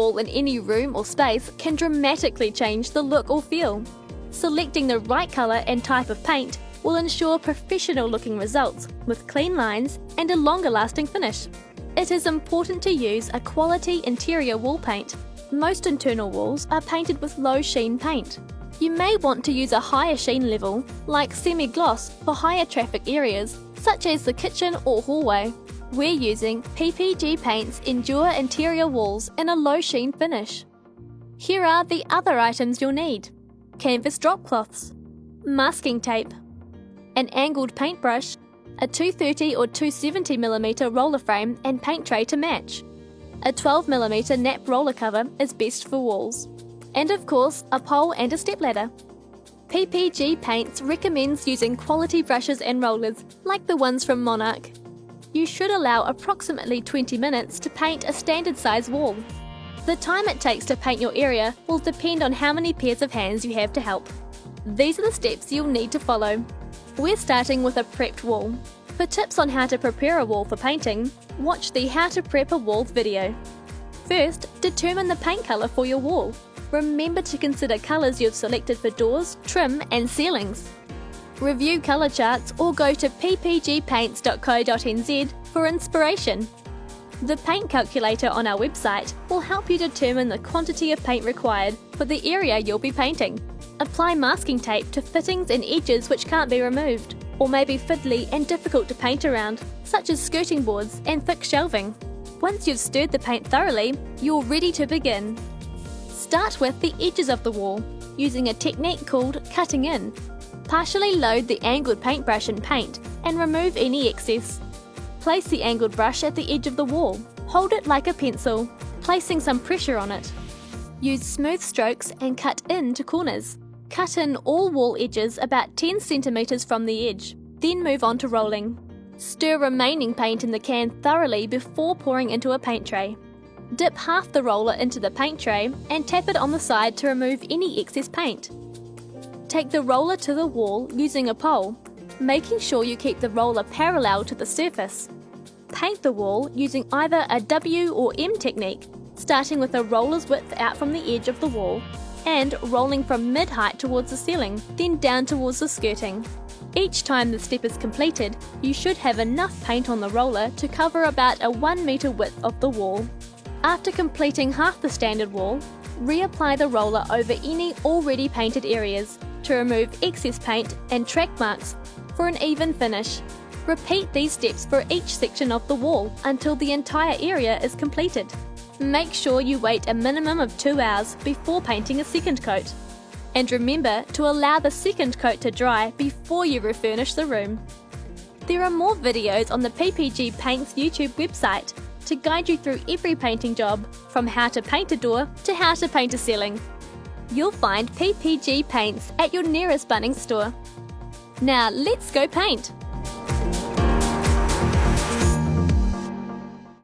wall in any room or space can dramatically change the look or feel. Selecting the right colour and type of paint will ensure professional-looking results with clean lines and a longer-lasting finish. It is important to use a quality interior wall paint. Most internal walls are painted with low sheen paint. You may want to use a higher sheen level, like semi-gloss, for higher traffic areas, such as the kitchen or hallway. We're using PPG Paint's Endure interior walls in a low sheen finish. Here are the other items you'll need: canvas drop cloths, masking tape, an angled paintbrush, a 230 or 270mm roller frame and paint tray to match. A 12mm nap roller cover is best for walls. And of course, a pole and a stepladder. PPG Paints recommends using quality brushes and rollers, like the ones from Monarch. You should allow approximately 20 minutes to paint a standard size wall. The time it takes to paint your area will depend on how many pairs of hands you have to help. These are the steps you'll need to follow. We're starting with a prepped wall. For tips on how to prepare a wall for painting, watch the How to Prep a Wall video. First, determine the paint colour for your wall. Remember to consider colours you've selected for doors, trim and ceilings. Review colour charts or go to ppgpaints.co.nz for inspiration. The paint calculator on our website will help you determine the quantity of paint required for the area you'll be painting. Apply masking tape to fittings and edges which can't be removed, or may be fiddly and difficult to paint around, such as skirting boards and thick shelving. Once you've stirred the paint thoroughly, you're ready to begin. Start with the edges of the wall, using a technique called cutting in. Partially load the angled paintbrush in paint and remove any excess. Place the angled brush at the edge of the wall. Hold it like a pencil, placing some pressure on it. Use smooth strokes and cut in to corners. Cut in all wall edges about 10 cm from the edge, then move on to rolling. Stir remaining paint in the can thoroughly before pouring into a paint tray. Dip half the roller into the paint tray and tap it on the side to remove any excess paint. Take the roller to the wall using a pole, making sure you keep the roller parallel to the surface. Paint the wall using either a W or M technique, starting with a roller's width out from the edge of the wall and rolling from mid-height towards the ceiling, then down towards the skirting. Each time the step is completed, you should have enough paint on the roller to cover about a 1 metre width of the wall. After completing half the standard wall, reapply the roller over any already painted areas to remove excess paint and track marks for an even finish. Repeat these steps for each section of the wall until the entire area is completed. Make sure you wait a minimum of 2 hours before painting a second coat. And remember to allow the second coat to dry before you refurnish the room. There are more videos on the PPG Paints YouTube website to guide you through every painting job, from how to paint a door to how to paint a ceiling. You'll find PPG Paints at your nearest Bunnings store. Now let's go paint!